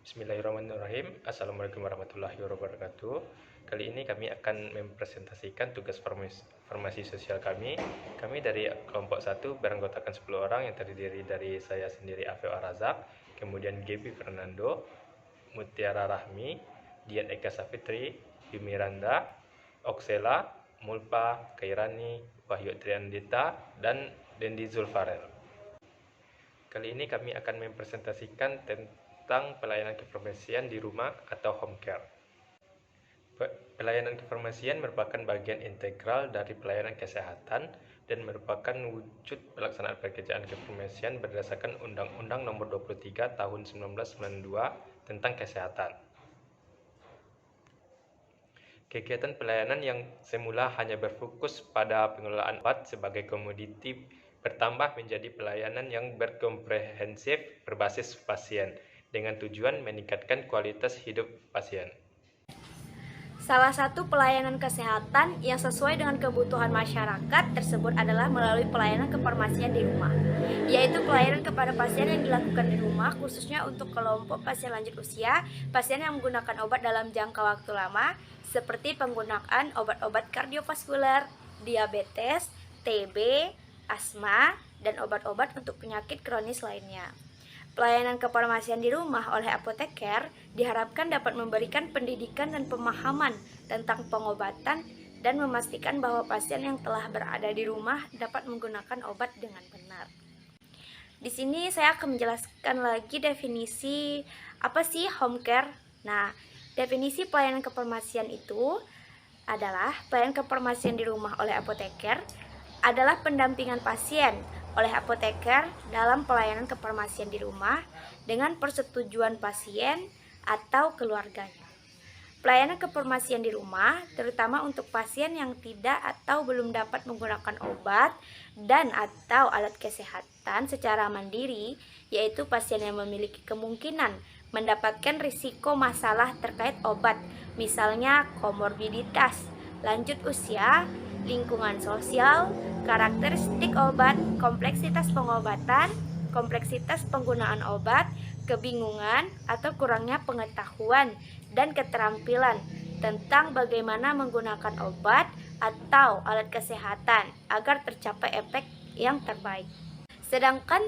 Bismillahirrahmanirrahim. Assalamualaikum warahmatullahi wabarakatuh. Kali ini kami akan mempresentasikan tugas formasi sosial kami. Kami dari kelompok 1 beranggotakan 10 orang yang terdiri dari saya sendiri Afeo Arazak, kemudian Gaby Fernando, Mutiara Rahmi, Dian Eka Safitri, Yumi Randa, Oksela, Mulpa, Kairani, Wahyu Triandita, dan Dendi Zulfarel. Kali ini kami akan mempresentasikan tentang pelayanan kefarmasian di rumah atau home care. Pelayanan kefarmasian merupakan bagian integral dari pelayanan kesehatan dan merupakan wujud pelaksanaan pekerjaan kefarmasian berdasarkan Undang-Undang Nomor 23 Tahun 1992 tentang Kesehatan. Kegiatan pelayanan yang semula hanya berfokus pada pengelolaan obat sebagai komoditi bertambah menjadi pelayanan yang berkomprehensif berbasis pasien dengan tujuan meningkatkan kualitas hidup pasien. Salah satu pelayanan kesehatan yang sesuai dengan kebutuhan masyarakat tersebut adalah melalui pelayanan kefarmasian di rumah, yaitu pelayanan kepada pasien yang dilakukan di rumah khususnya untuk kelompok pasien lanjut usia, pasien yang menggunakan obat dalam jangka waktu lama, seperti penggunaan obat-obat kardiovaskuler, diabetes, TB, asma, dan obat-obat untuk penyakit kronis lainnya. Pelayanan kefarmasian di rumah oleh apoteker diharapkan dapat memberikan pendidikan dan pemahaman tentang pengobatan dan memastikan bahwa pasien yang telah berada di rumah dapat menggunakan obat dengan benar. Di sini saya akan menjelaskan lagi definisi apa sih home care. Nah, definisi pelayanan kefarmasian itu adalah pelayanan kefarmasian di rumah oleh apoteker adalah pendampingan pasien oleh apoteker dalam pelayanan kefarmasian di rumah dengan persetujuan pasien atau keluarganya. Pelayanan kefarmasian di rumah terutama untuk pasien yang tidak atau belum dapat menggunakan obat dan atau alat kesehatan secara mandiri, yaitu pasien yang memiliki kemungkinan mendapatkan risiko masalah terkait obat, misalnya komorbiditas, lanjut usia, lingkungan sosial, karakteristik obat, kompleksitas pengobatan, kompleksitas penggunaan obat, kebingungan atau kurangnya pengetahuan dan keterampilan tentang bagaimana menggunakan obat atau alat kesehatan agar tercapai efek yang terbaik. Sedangkan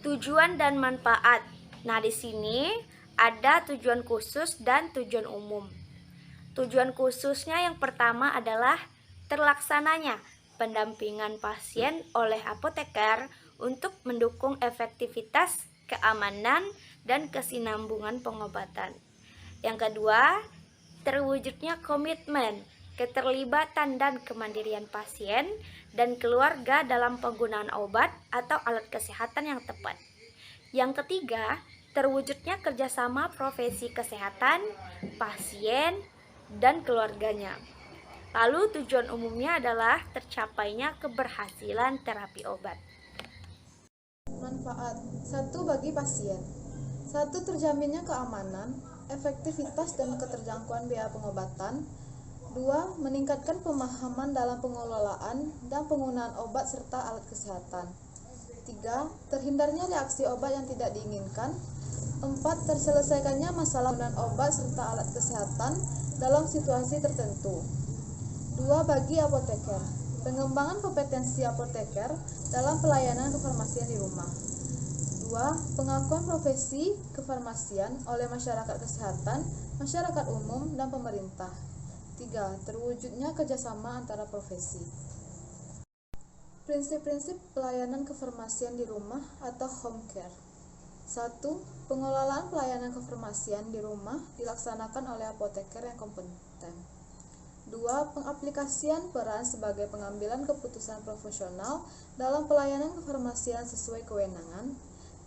tujuan dan manfaat. Nah, di sini ada tujuan khusus dan tujuan umum. Tujuan khususnya yang pertama adalah terlaksananya pendampingan pasien oleh apoteker untuk mendukung efektivitas, keamanan, dan kesinambungan pengobatan. Yang kedua, terwujudnya komitmen, keterlibatan, dan kemandirian pasien dan keluarga dalam penggunaan obat atau alat kesehatan yang tepat. Yang ketiga, terwujudnya kerjasama profesi kesehatan, pasien, dan keluarganya. Lalu tujuan umumnya adalah tercapainya keberhasilan terapi obat. Manfaat 1 bagi pasien. 1. Terjaminnya keamanan, efektivitas dan keterjangkauan biaya pengobatan. 2. Meningkatkan pemahaman dalam pengelolaan dan penggunaan obat serta alat kesehatan. 3. Terhindarnya reaksi obat yang tidak diinginkan. 4. Terselesaikannya masalah penggunaan obat serta alat kesehatan dalam situasi tertentu. 2. Bagi apoteker, pengembangan kompetensi apoteker dalam pelayanan kefarmasian di rumah. 2. Pengakuan profesi kefarmasian oleh masyarakat kesehatan, masyarakat umum, dan pemerintah. 3. Terwujudnya kerjasama antara profesi. Prinsip-prinsip pelayanan kefarmasian di rumah atau home care. 1. Pengelolaan pelayanan kefarmasian di rumah dilaksanakan oleh apoteker yang kompeten. 2. Pengaplikasian peran sebagai pengambilan keputusan profesional dalam pelayanan kefarmasian sesuai kewenangan.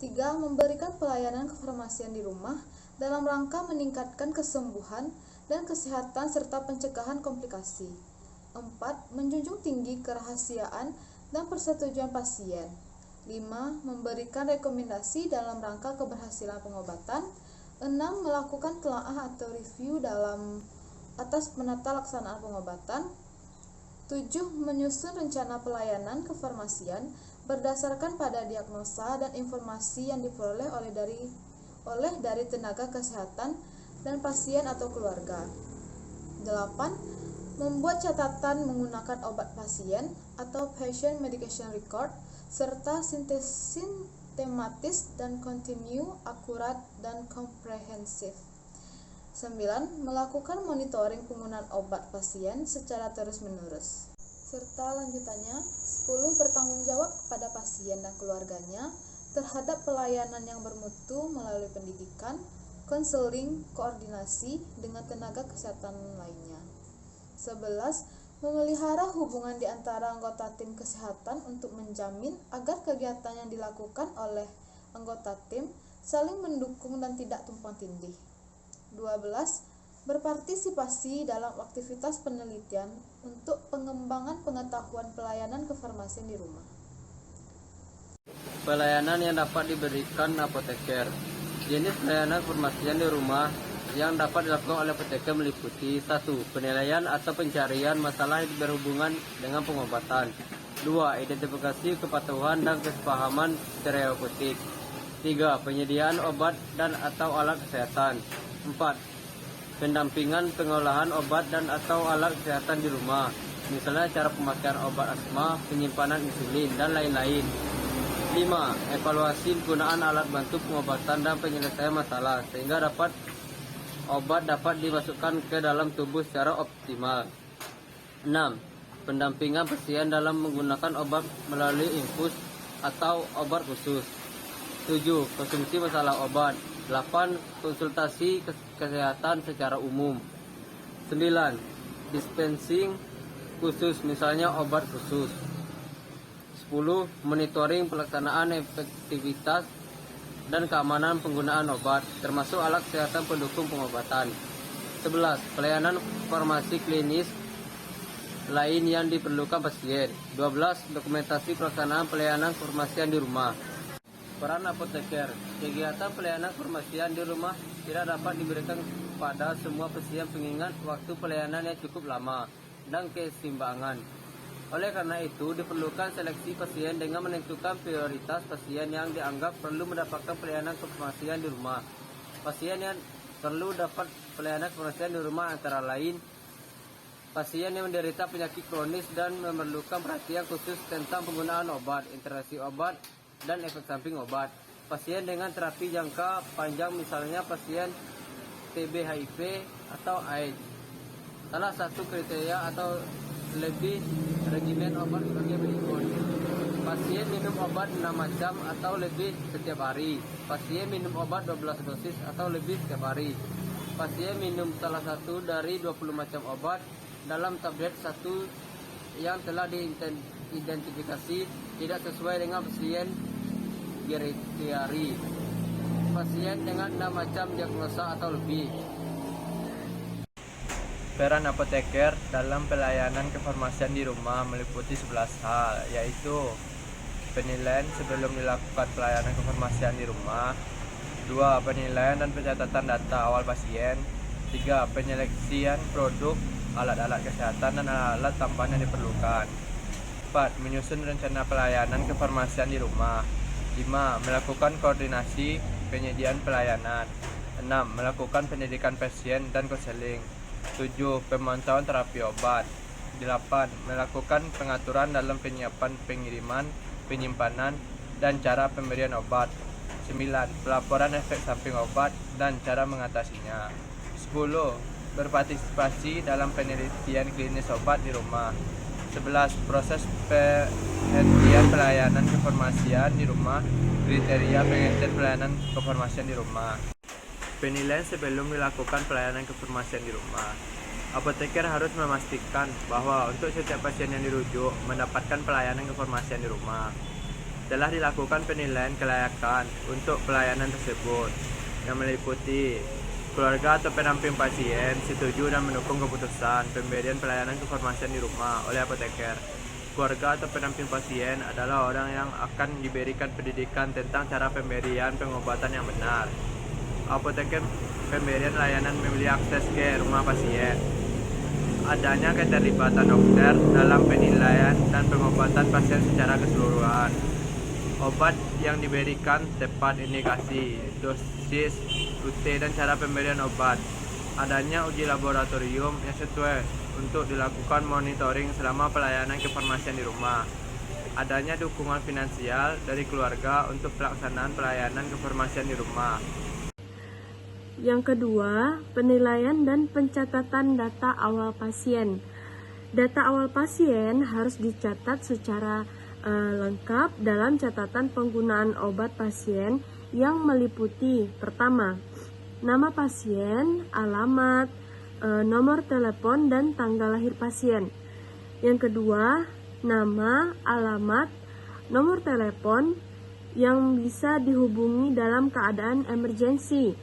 3. Memberikan pelayanan kefarmasian di rumah dalam rangka meningkatkan kesembuhan dan kesehatan serta pencegahan komplikasi. 4. Menjunjung tinggi kerahasiaan dan persetujuan pasien. 5. Memberikan rekomendasi dalam rangka keberhasilan pengobatan. 6. Melakukan telaah atau review atas penata laksanaan pengobatan. 7. Menyusun rencana pelayanan kefarmasian berdasarkan pada diagnosa dan informasi yang diperoleh oleh dari tenaga kesehatan dan pasien atau keluarga. 8. Membuat catatan menggunakan obat pasien atau patient medication record serta sistematis dan kontinu, akurat, dan komprehensif. 9. Melakukan monitoring penggunaan obat pasien secara terus-menerus. Serta lanjutannya, 10. Bertanggung jawab kepada pasien dan keluarganya terhadap pelayanan yang bermutu melalui pendidikan, konseling, koordinasi dengan tenaga kesehatan lainnya. 11. Memelihara hubungan di antara anggota tim kesehatan untuk menjamin agar kegiatan yang dilakukan oleh anggota tim saling mendukung dan tidak tumpang tindih. 12. Berpartisipasi dalam aktivitas penelitian untuk pengembangan pengetahuan pelayanan kefarmasian di rumah. Pelayanan yang dapat diberikan apoteker. Jenis pelayanan kefarmasian di rumah yang dapat dilakukan oleh apoteker meliputi 1. Penilaian atau pencarian masalah yang berhubungan dengan pengobatan. 2. Identifikasi kepatuhan dan kesepahaman terapeutik. 3. Penyediaan obat dan atau alat kesehatan. 4. Pendampingan pengolahan obat dan atau alat kesehatan di rumah, misalnya cara pemakaian obat asma, penyimpanan insulin, dan lain-lain. 5. Evaluasi penggunaan alat bantu pengobatan dan penyelesaian masalah sehingga obat dapat dimasukkan ke dalam tubuh secara optimal. 6. Pendampingan pasien dalam menggunakan obat melalui infus atau obat khusus. 7. Konsumsi masalah obat. 8. Konsultasi kesehatan secara umum. 9. Dispensing khusus, misalnya obat khusus. 10. Monitoring pelaksanaan efektivitas dan keamanan penggunaan obat, termasuk alat kesehatan pendukung pengobatan. 11. Pelayanan farmasi klinis lain yang diperlukan pasien. 12. Dokumentasi pelaksanaan pelayanan kefarmasian di rumah. Peran apoteker. Kegiatan pelayanan kefarmasian di rumah tidak dapat diberikan kepada semua pasien mengingat waktu pelayanan yang cukup lama dan keseimbangan. Oleh karena itu, diperlukan seleksi pasien dengan menentukan prioritas pasien yang dianggap perlu mendapatkan pelayanan kefarmasian di rumah. Pasien yang perlu dapat pelayanan kefarmasian di rumah antara lain pasien yang menderita penyakit kronis dan memerlukan perhatian khusus tentang penggunaan obat, interaksi obat, dan efek samping obat. Pasien dengan terapi jangka panjang, misalnya pasien TB, HIV, atau AIDS. Salah satu kriteria atau lebih regimen obat sebagai berikut. Pasien minum obat 6 macam atau lebih setiap hari. Pasien minum obat 12 dosis atau lebih setiap hari. Pasien minum salah satu dari 20 macam obat dalam tablet satu yang telah diidentifikasi tidak sesuai dengan pasien geriatri. Pasien dengan 6 macam diagnosa atau lebih. Peran apoteker dalam pelayanan kefarmasian di rumah meliputi 11 hal, yaitu penilaian sebelum dilakukan pelayanan kefarmasian di rumah. 2. Penilaian dan pencatatan data awal pasien. 3. Penyeleksian produk, alat-alat kesehatan, dan alat tambahan yang diperlukan. 4. Menyusun rencana pelayanan kefarmasian di rumah. 5. Melakukan koordinasi penyediaan pelayanan. 6. Melakukan pendidikan pasien dan konseling. 7. Pemantauan terapi obat. 8. Melakukan pengaturan dalam penyiapan pengiriman, penyimpanan, dan cara pemberian obat. 9. Pelaporan efek samping obat dan cara mengatasinya. 10. Berpartisipasi dalam penelitian klinis obat di rumah. 11. Proses penghentian pelayanan kefarmasian di rumah. Kriteria penghentian pelayanan kefarmasian di rumah. Penilaian sebelum dilakukan pelayanan kefarmasian di rumah. Apoteker harus memastikan bahwa untuk setiap pasien yang dirujuk mendapatkan pelayanan kefarmasian di rumah. Telah dilakukan penilaian kelayakan untuk pelayanan tersebut, yang meliputi keluarga atau pendamping pasien setuju dan mendukung keputusan pemberian pelayanan kefarmasian di rumah oleh apoteker. Keluarga atau pendamping pasien adalah orang yang akan diberikan pendidikan tentang cara pemberian pengobatan yang benar. Apoteker pemberian layanan memiliki akses ke rumah pasien. Adanya keterlibatan dokter dalam penilaian dan pengobatan pasien secara keseluruhan. Obat yang diberikan tepat indikasi, dosis, rute, dan cara pemberian obat. Adanya uji laboratorium yang sesuai untuk dilakukan monitoring selama pelayanan kefarmasian di rumah. Adanya dukungan finansial dari keluarga untuk pelaksanaan pelayanan kefarmasian di rumah. Yang kedua, penilaian dan pencatatan data awal pasien. Data awal pasien harus dicatat secara lengkap dalam catatan penggunaan obat pasien yang meliputi: pertama, nama pasien, alamat, nomor telepon, dan tanggal lahir pasien. Yang kedua, nama, alamat, nomor telepon yang bisa dihubungi dalam keadaan emergensi.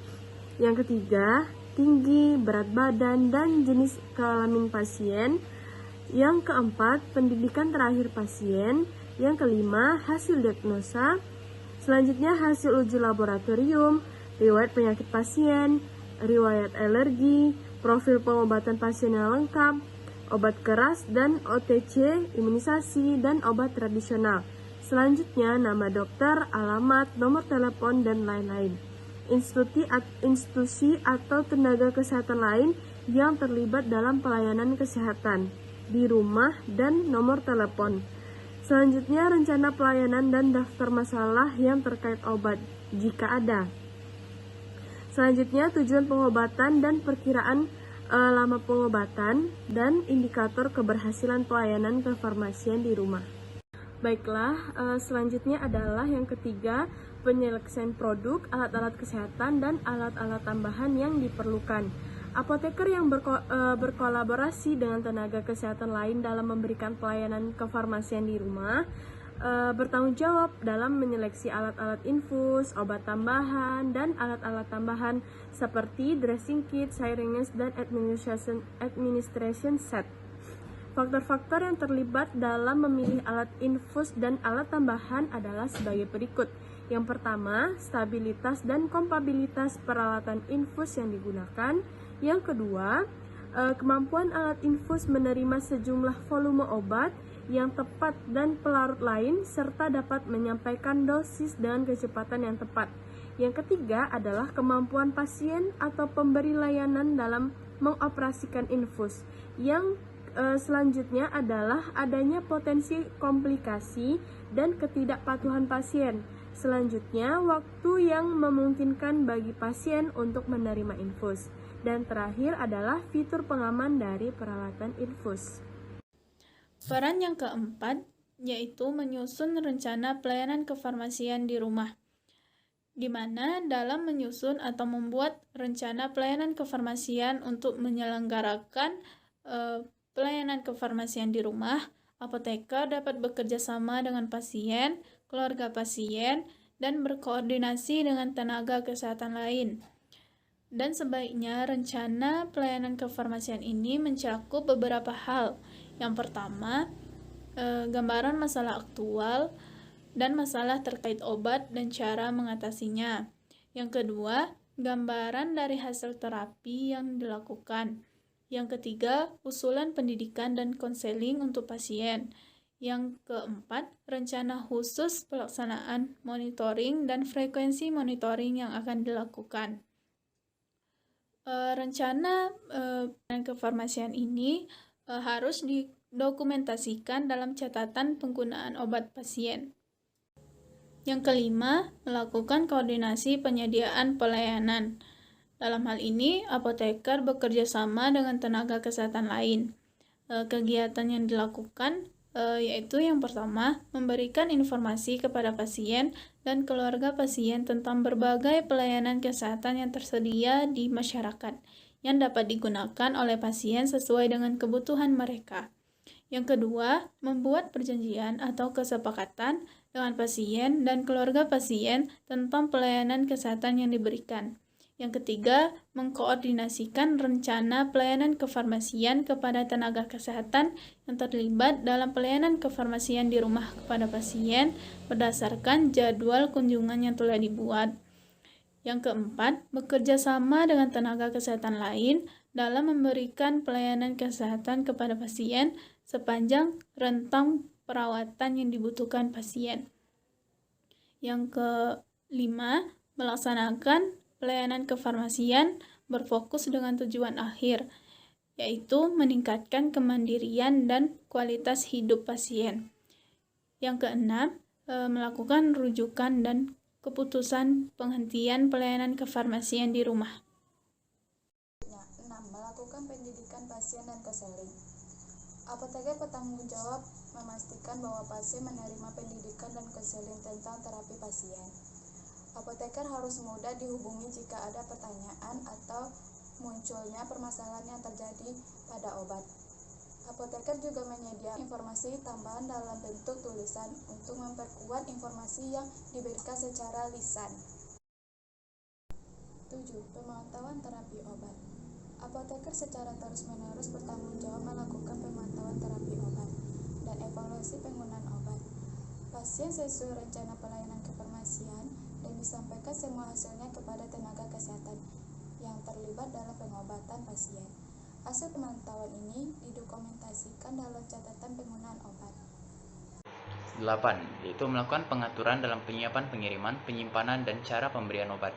Yang ketiga, tinggi, berat badan, dan jenis kelamin pasien. Yang keempat, pendidikan terakhir pasien. Yang kelima, hasil diagnosa. Selanjutnya, hasil uji laboratorium, riwayat penyakit pasien, riwayat alergi, profil pengobatan pasien yang lengkap, obat keras dan OTC, imunisasi, dan obat tradisional. Selanjutnya, nama dokter, alamat, nomor telepon, dan lain-lain. Institusi atau tenaga kesehatan lain yang terlibat dalam pelayanan kesehatan di rumah dan nomor telepon. Selanjutnya, rencana pelayanan dan daftar masalah yang terkait obat, jika ada. Selanjutnya, tujuan pengobatan dan perkiraan lama pengobatan dan indikator keberhasilan pelayanan kefarmasian di rumah. Baiklah, selanjutnya adalah yang ketiga, penyeleksian produk, alat-alat kesehatan, dan alat-alat tambahan yang diperlukan. Apoteker yang berkolaborasi dengan tenaga kesehatan lain dalam memberikan pelayanan kefarmasian di rumah bertanggung jawab dalam menyeleksi alat-alat infus, obat tambahan, dan alat-alat tambahan seperti dressing kit, syringes, dan administration set. Faktor-faktor yang terlibat dalam memilih alat infus dan alat tambahan adalah sebagai berikut. Yang pertama, stabilitas dan kompatibilitas peralatan infus yang digunakan. Yang kedua, kemampuan alat infus menerima sejumlah volume obat yang tepat dan pelarut lain, serta dapat menyampaikan dosis dengan kecepatan yang tepat. Yang ketiga adalah kemampuan pasien atau pemberi layanan dalam mengoperasikan infus. Yang selanjutnya adalah adanya potensi komplikasi dan ketidakpatuhan pasien. Selanjutnya, waktu yang memungkinkan bagi pasien untuk menerima infus. Dan terakhir adalah fitur pengaman dari peralatan infus. Peran yang keempat yaitu menyusun rencana pelayanan kefarmasian di rumah, di mana dalam menyusun atau membuat rencana pelayanan kefarmasian untuk menyelenggarakan pelayanan kefarmasian di rumah, apoteker dapat bekerja sama dengan pasien, keluarga pasien, dan berkoordinasi dengan tenaga kesehatan lain. Dan sebaiknya rencana pelayanan kefarmasian ini mencakup beberapa hal. Yang pertama, gambaran masalah aktual dan masalah terkait obat dan cara mengatasinya. Yang kedua, gambaran dari hasil terapi yang dilakukan. Yang ketiga, usulan pendidikan dan konseling untuk pasien. Yang keempat, rencana khusus pelaksanaan monitoring dan frekuensi monitoring yang akan dilakukan. Rencana kefarmasian ini harus didokumentasikan dalam catatan penggunaan obat pasien. Yang kelima, melakukan koordinasi penyediaan pelayanan. Dalam hal ini, apoteker bekerja sama dengan tenaga kesehatan lain. Kegiatan yang dilakukan yaitu yang pertama, memberikan informasi kepada pasien dan keluarga pasien tentang berbagai pelayanan kesehatan yang tersedia di masyarakat yang dapat digunakan oleh pasien sesuai dengan kebutuhan mereka. Yang kedua, membuat perjanjian atau kesepakatan dengan pasien dan keluarga pasien tentang pelayanan kesehatan yang diberikan. Yang ketiga, mengkoordinasikan rencana pelayanan kefarmasian kepada tenaga kesehatan yang terlibat dalam pelayanan kefarmasian di rumah kepada pasien berdasarkan jadwal kunjungan yang telah dibuat. Yang keempat, bekerja sama dengan tenaga kesehatan lain dalam memberikan pelayanan kesehatan kepada pasien sepanjang rentang perawatan yang dibutuhkan pasien. Yang kelima, melaksanakan pelayanan kefarmasian berfokus dengan tujuan akhir, yaitu meningkatkan kemandirian dan kualitas hidup pasien. Yang keenam, melakukan rujukan dan keputusan penghentian pelayanan kefarmasian di rumah. 6. Melakukan pendidikan pasien dan konseling. Apoteker bertanggung jawab memastikan bahwa pasien menerima pendidikan dan konseling tentang terapi pasien. Apoteker harus mudah dihubungi jika ada pertanyaan atau munculnya permasalahan yang terjadi pada obat. Apoteker juga menyediakan informasi tambahan dalam bentuk tulisan untuk memperkuat informasi yang diberikan secara lisan. 7. Pemantauan terapi obat. Apoteker secara terus-menerus bertanggung jawab melakukan pemantauan terapi obat dan evaluasi penggunaan obat pasien sesuai rencana pelayanan kefarmasian dan disampaikan semua hasilnya kepada tenaga kesehatan yang terlibat dalam pengobatan pasien. Hasil pemantauan ini didokumentasikan dalam catatan penggunaan obat. 8. Yaitu melakukan pengaturan dalam penyiapan pengiriman, penyimpanan, dan cara pemberian obat.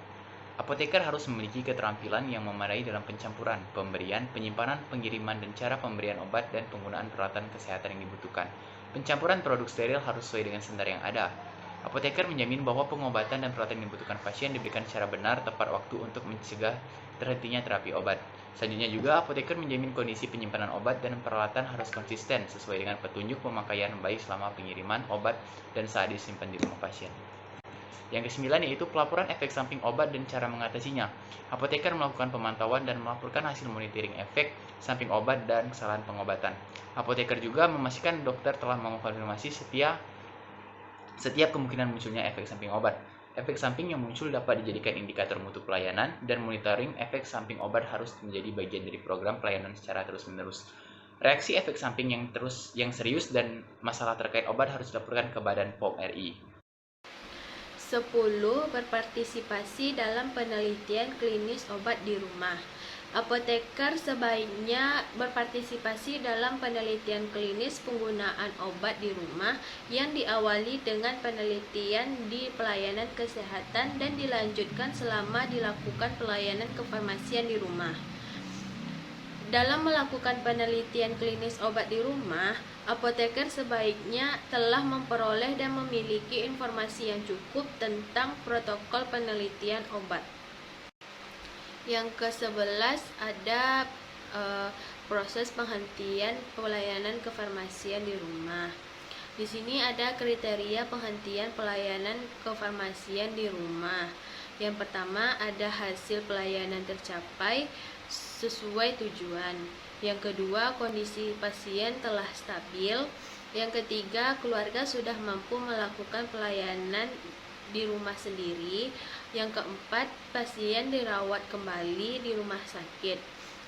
Apoteker harus memiliki keterampilan yang memadai dalam pencampuran, pemberian, penyimpanan, pengiriman, dan cara pemberian obat dan penggunaan peralatan kesehatan yang dibutuhkan. Pencampuran produk steril harus sesuai dengan standar yang ada. Apoteker menjamin bahwa pengobatan dan peralatan yang dibutuhkan pasien diberikan secara benar tepat waktu untuk mencegah terhentinya terapi obat. Selanjutnya juga, apoteker menjamin kondisi penyimpanan obat dan peralatan harus konsisten sesuai dengan petunjuk pemakaian baik selama pengiriman obat dan saat disimpan di rumah pasien. Yang kesembilan yaitu pelaporan efek samping obat dan cara mengatasinya. Apoteker melakukan pemantauan dan melaporkan hasil monitoring efek samping obat dan kesalahan pengobatan. Apoteker juga memastikan dokter telah mengonfirmasi setiap kemungkinan munculnya efek samping obat. Efek samping yang muncul dapat dijadikan indikator mutu pelayanan, dan monitoring efek samping obat harus menjadi bagian dari program pelayanan secara terus-menerus. Reaksi efek samping yang serius dan masalah terkait obat harus dilaporkan ke Badan POM RI. 10. Berpartisipasi dalam penelitian klinis obat di rumah. Apoteker sebaiknya berpartisipasi dalam penelitian klinis penggunaan obat di rumah yang diawali dengan penelitian di pelayanan kesehatan dan dilanjutkan selama dilakukan pelayanan kefarmasian di rumah. Dalam melakukan penelitian klinis obat di rumah, apoteker sebaiknya telah memperoleh dan memiliki informasi yang cukup tentang protokol penelitian obat. Yang ke-11 ada proses penghentian pelayanan kefarmasian di rumah. Di sini ada kriteria penghentian pelayanan kefarmasian di rumah. Yang pertama ada hasil pelayanan tercapai sesuai tujuan. Yang kedua, kondisi pasien telah stabil. Yang ketiga, keluarga sudah mampu melakukan pelayanan di rumah sendiri. Yang keempat, pasien dirawat kembali di rumah sakit.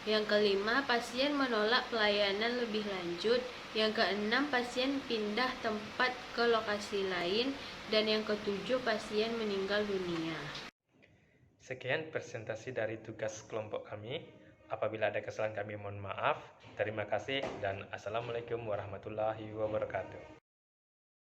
Yang kelima, pasien menolak pelayanan lebih lanjut. Yang keenam, pasien pindah tempat ke lokasi lain. Dan yang ketujuh, pasien meninggal dunia. Sekian presentasi dari tugas kelompok kami. Apabila ada kesalahan kami mohon maaf. Terima kasih dan Assalamualaikum warahmatullahi wabarakatuh.